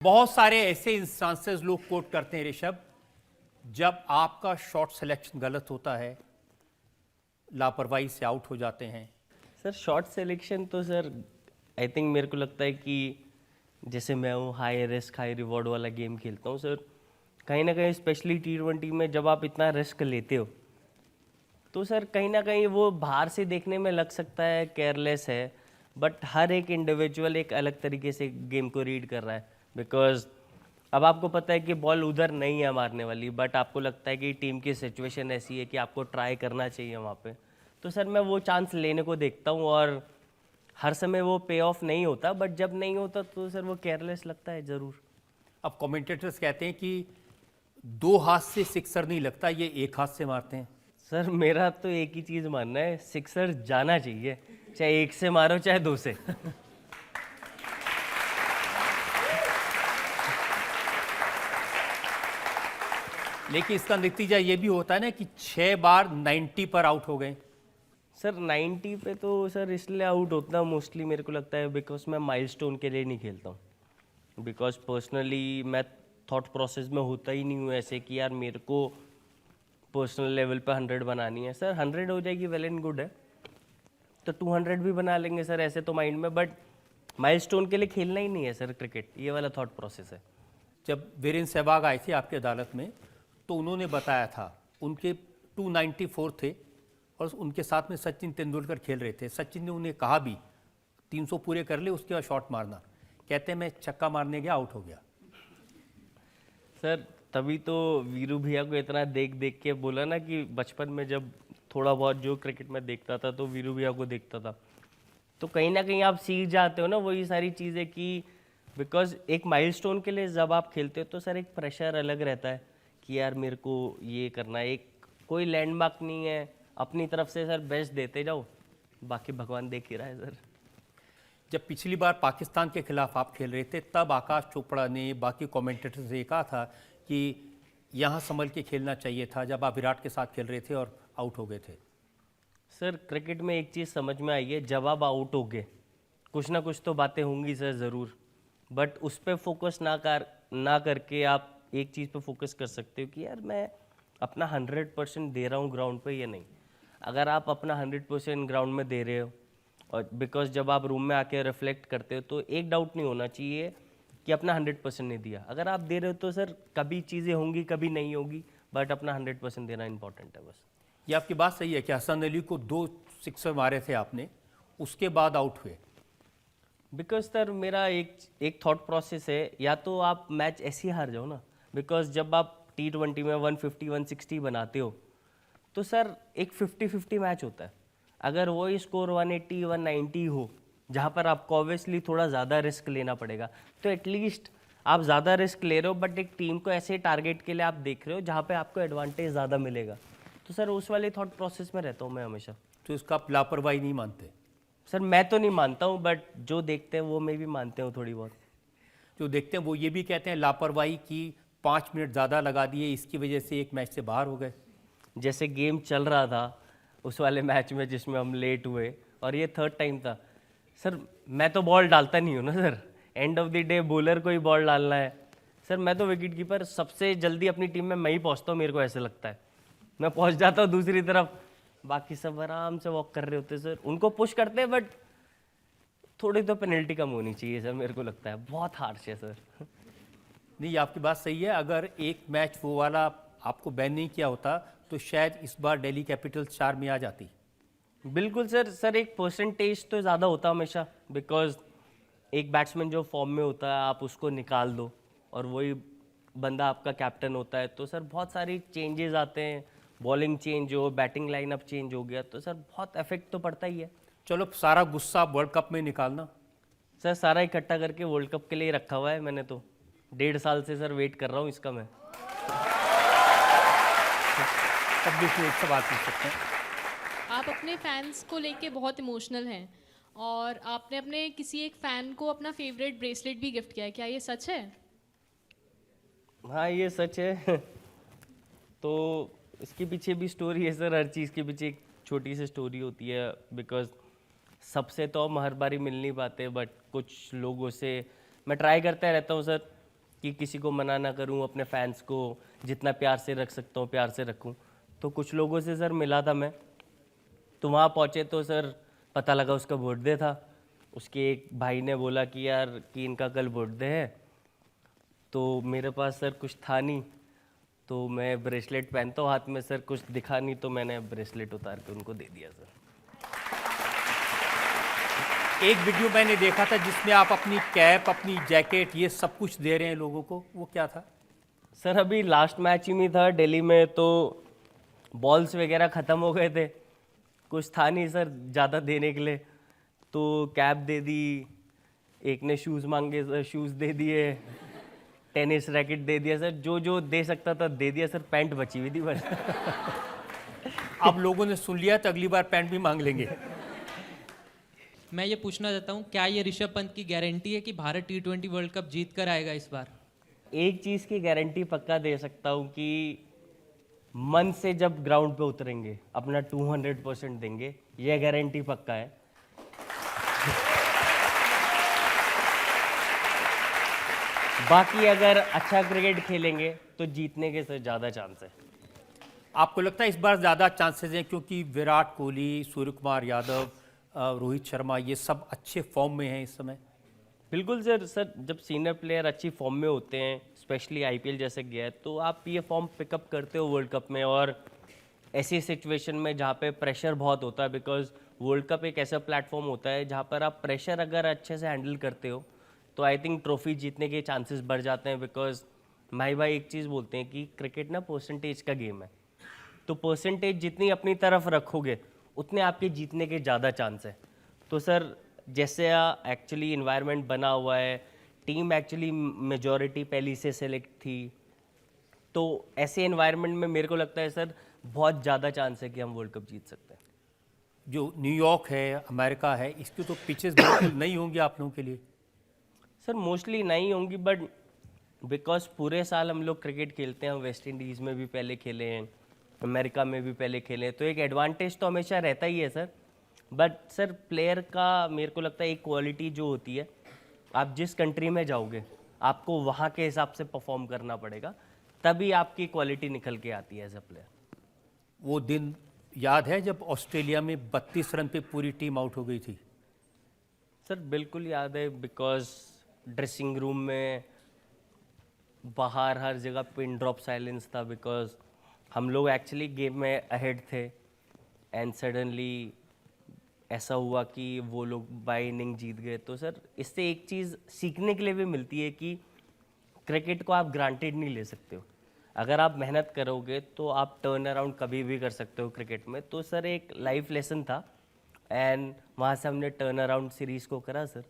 बहुत सारे ऐसे इंस्टांसेस लोग कोट करते हैं ऋषभ, जब आपका शॉट सिलेक्शन गलत होता है, लापरवाही से आउट हो जाते हैं। सर शॉट सिलेक्शन तो सर आई थिंक मेरे को लगता है कि जैसे मैं हूँ हाई रिस्क हाई रिवॉर्ड वाला गेम खेलता हूँ सर, कहीं ना कहीं स्पेशली T20 में जब आप इतना रिस्क लेते हो तो सर कहीं ना कहीं वो बाहर से देखने में लग सकता है केयरलेस है, बट हर एक इंडिविजुअल एक अलग तरीके से गेम को रीड कर रहा है। बिकॉज अब आपको पता है कि बॉल उधर नहीं है मारने वाली, बट आपको लगता है कि टीम की सिचुएशन ऐसी है कि आपको ट्राई करना चाहिए वहाँ पे, तो सर मैं वो चांस लेने को देखता हूँ। और हर समय वो पे ऑफ नहीं होता, बट जब नहीं होता तो सर वो केयरलेस लगता है ज़रूर। अब कमेंटेटर्स कहते हैं कि दो हाथ से सिक्सर नहीं लगता, ये एक हाथ से मारते हैं। सर मेरा तो एक ही चीज़ मानना है, सिक्सर जाना चाहिए, चाहे एक से मारो चाहे दो से। लेकिन इसका नतीजा ये भी होता है ना कि 6 बार 90 पर आउट हो गए। सर 90 पे तो सर इसलिए आउट होता हूँ मोस्टली, मेरे को लगता है बिकॉज मैं माइलस्टोन के लिए नहीं खेलता हूँ। बिकॉज पर्सनली मैं थॉट प्रोसेस में होता ही नहीं हूँ ऐसे कि यार मेरे को पर्सनल लेवल पे 100 बनानी है। सर 100 हो जाएगी वेल एंड गुड है, तो 200 भी बना लेंगे सर ऐसे तो माइंड में, बट माइलस्टोन के लिए खेलना ही नहीं है सर क्रिकेट, ये वाला थॉट प्रोसेस है। जब वीरेंद्र सहवाग आए थे आपकी अदालत में तो उन्होंने बताया था उनके 294 थे और उनके साथ में सचिन तेंदुलकर खेल रहे थे। सचिन ने उन्हें कहा भी 300 पूरे कर ले उसके बाद शॉट मारना, कहते हैं मैं छक्का मारने गया आउट हो गया। सर तभी तो वीरू भैया को इतना देख देख के बोला ना कि बचपन में जब थोड़ा बहुत जो क्रिकेट में देखता था तो वीरू भैया को देखता था, तो कहीं ना कहीं आप सीख जाते हो ना वही सारी चीज़ें कि बिकॉज एक माइलस्टोन के लिए जब आप खेलते हो तो सर एक प्रेशर अलग रहता है कि यार मेरे को ये करना है, एक कोई लैंडमार्क नहीं है, अपनी तरफ से सर बेस्ट देते जाओ, बाकी भगवान देख ही रहा है सर। जब पिछली बार पाकिस्तान के खिलाफ आप खेल रहे थे तब आकाश चोपड़ा ने बाकी कमेंटेटर से कहा था कि यहाँ संभल के खेलना चाहिए था, जब आप विराट के साथ खेल रहे थे और आउट हो गए थे। सर क्रिकेट में एक चीज़ समझ में आई है, जब आप आउट हो गए कुछ ना कुछ तो बातें होंगी सर ज़रूर, बट उस पर फोकस ना करके आप एक चीज़ पे फोकस कर सकते हो कि यार मैं अपना 100% दे रहा हूँ ग्राउंड पे या नहीं। अगर आप अपना 100% ग्राउंड में दे रहे हो, और बिकॉज जब आप रूम में आके रिफ्लेक्ट करते हो तो एक डाउट नहीं होना चाहिए कि अपना 100% नहीं दिया। अगर आप दे रहे हो तो सर कभी चीज़ें होंगी कभी नहीं होगी, बट अपना 100% देना इंपॉर्टेंट है बस। ये आपकी बात सही है कि हसन अली को 2 सिक्सर मारे थे आपने, उसके बाद आउट हुए। बिकॉज सर मेरा एक थॉट प्रोसेस है, या तो आप मैच ऐसे ही हार जाओ ना, बिकॉज जब आप T20 में 150 160 बनाते हो तो सर एक 50-50 मैच होता है। अगर वही स्कोर 180 190 हो जहाँ पर आपको ऑब्वियसली थोड़ा ज़्यादा रिस्क लेना पड़ेगा, तो एटलीस्ट आप ज़्यादा रिस्क ले रहे हो बट एक टीम को ऐसे टारगेट के लिए आप देख रहे हो जहाँ पे आपको एडवांटेज ज़्यादा मिलेगा, तो सर उस वाले थॉट प्रोसेस में रहता हूँ मैं हमेशा। तो इसका आप लापरवाही नहीं मानते? सर मैं तो नहीं मानता हूँ, बट जो देखते हैं वो मैं भी मानते हूँ थोड़ी बहुत। जो देखते हैं वो ये भी कहते हैं लापरवाही की, 5 मिनट ज़्यादा लगा दिए इसकी वजह से एक मैच से बाहर हो गए। जैसे गेम चल रहा था उस वाले मैच में जिसमें हम लेट हुए और ये थर्ड टाइम था, सर मैं तो बॉल डालता नहीं हूँ ना sir, end of the day bowler को ही बॉल डालना है। सर मैं तो विकेट कीपर, सबसे जल्दी अपनी टीम में मैं ही पहुँचता हूँ, मेरे को ऐसे लगता है। मैं पहुँच जाता हूँ दूसरी तरफ, बाकी सब आराम से वॉक कर रहे होते सर, उनको पुश करते हैं, बट थोड़ी तो पेनल्टी कम होनी चाहिए सर, मेरे को लगता है बहुत हार्श है सर। नहीं, आपकी बात सही है। अगर एक मैच वो वाला आपको बैन नहीं किया होता तो शायद इस बार दिल्ली कैपिटल्स 4 में आ जाती। बिल्कुल सर, सर एक परसेंटेज तो ज़्यादा होता हमेशा, बिकॉज एक बैट्समैन जो फॉर्म में होता है आप उसको निकाल दो और वही बंदा आपका कैप्टन होता है, तो सर बहुत सारी चेंजेस आते हैं, बॉलिंग चेंज हो, बैटिंग लाइनअप चेंज हो गया, तो सर बहुत इफेक्ट तो पड़ता ही है। चलो सारा गुस्सा वर्ल्ड कप में निकालना। सर सारा इकट्ठा करके वर्ल्ड कप के लिए रखा हुआ है मैंने, तो 1.5 साल से सर वेट कर रहा हूँ इसका मैं। तब भी फिर एक सवाल पूछ सकते हैं। आप अपने फैंस को लेके बहुत इमोशनल हैं और आपने अपने किसी एक फ़ैन को अपना फेवरेट ब्रेसलेट भी गिफ्ट किया है, क्या ये सच है? हाँ ये सच है। तो इसके पीछे भी स्टोरी है सर, हर चीज़ के पीछे एक छोटी सी स्टोरी होती है। बिकॉज सबसे तो हम हर बारी मिल नहीं पाते, बट कुछ लोगों से मैं ट्राई करता रहता हूँ सर, कि किसी को मना ना करूं, अपने फैंस को जितना प्यार से रख सकता हूं प्यार से रखूं। तो कुछ लोगों से सर मिला था मैं, तो वहाँ पहुँचे तो सर पता लगा उसका बर्थडे था। उसके एक भाई ने बोला कि यार कि इनका कल बर्थडे है, तो मेरे पास सर कुछ था नहीं, तो मैं ब्रेसलेट पहनता हूँ हाथ में सर, कुछ दिखा नहीं, तो मैंने ब्रेसलेट उतार के उनको दे दिया सर। एक वीडियो मैंने देखा था जिसमें आप अपनी कैप, अपनी जैकेट, ये सब कुछ दे रहे हैं लोगों को, वो क्या था? सर अभी लास्ट मैच ही में था दिल्ली में, तो बॉल्स वगैरह ख़त्म हो गए थे, कुछ था नहीं सर ज़्यादा देने के लिए, तो कैप दे दी, एक ने शूज़ मांगे सर शूज़ दे दिए, टेनिस रैकेट दे दिया सर, जो जो दे सकता था दे दिया सर। पैंट बची हुई थी बस। अब लोगों ने सुन लिया तो अगली बार पैंट भी मांग लेंगे। मैं ये पूछना चाहता हूँ, क्या ये ऋषभ पंत की गारंटी है कि भारत T20 वर्ल्ड कप जीत कर आएगा इस बार? एक चीज़ की गारंटी पक्का दे सकता हूँ कि मन से जब ग्राउंड पे उतरेंगे अपना 200% देंगे, यह गारंटी पक्का है। बाकी अगर अच्छा क्रिकेट खेलेंगे तो जीतने के सर ज़्यादा चांस है। आपको लगता है इस बार ज़्यादा चांसेस हैं क्योंकि विराट कोहली, सूर्य कुमार यादव, रोहित शर्मा, ये सब अच्छे फॉर्म में हैं इस समय? बिल्कुल सर। जब सीनियर प्लेयर अच्छी फॉर्म में होते हैं, स्पेशली आईपीएल जैसे गया है, तो आप ये फॉर्म पिकअप करते हो वर्ल्ड कप में, और ऐसी सिचुएशन में जहाँ पे प्रेशर बहुत होता है, बिकॉज वर्ल्ड कप एक ऐसा प्लेटफॉर्म होता है जहाँ पर आप प्रेशर अगर अच्छे से हैंडल करते हो तो आई थिंक ट्रॉफी जीतने के चांसेस बढ़ जाते हैं। बिकॉज माही भाई एक चीज़ बोलते हैं कि क्रिकेट ना परसेंटेज का गेम है, तो परसेंटेज जितनी अपनी तरफ रखोगे उतने आपके जीतने के ज़्यादा चांस है। तो सर जैसे एक्चुअली इन्वायरमेंट बना हुआ है, टीम एक्चुअली मेजॉरिटी पहले से सेलेक्ट थी, तो ऐसे इन्वायरमेंट में मेरे को लगता है सर बहुत ज़्यादा चांस है कि हम वर्ल्ड कप जीत सकते हैं। जो न्यूयॉर्क है, अमेरिका है, इसकी तो पिचेस बिल्कुल नहीं होंगी आप लोगों के लिए? सर मोस्टली नहीं होंगी, बट बिकॉज पूरे साल हम लोग क्रिकेट खेलते हैं, हम वेस्ट इंडीज़ में भी पहले खेले हैं, अमेरिका में भी पहले खेले हैं, तो एक एडवांटेज तो हमेशा रहता ही है सर। बट सर प्लेयर का मेरे को लगता है एक क्वालिटी जो होती है, आप जिस कंट्री में जाओगे आपको वहाँ के हिसाब से परफॉर्म करना पड़ेगा, तभी आपकी क्वालिटी निकल के आती है एज अ प्लेयर। वो दिन याद है जब ऑस्ट्रेलिया में 32 रन पे पूरी टीम आउट हो गई थी? सर बिल्कुल याद है, बिकॉज ड्रेसिंग रूम में बाहर हर जगह पिन ड्रॉप साइलेंस था, बिकॉज हम लोग एक्चुअली गेम में अहेड थे एंड सडनली ऐसा हुआ कि वो लोग बाय इनिंग जीत गए। तो सर इससे एक चीज़ सीखने के लिए भी मिलती है कि क्रिकेट को आप ग्रांटेड नहीं ले सकते हो, अगर आप मेहनत करोगे तो आप टर्न अराउंड कभी भी कर सकते हो क्रिकेट में। तो सर एक लाइफ लेसन था एंड वहाँ से हमने टर्न अराउंड सीरीज़ को करा सर।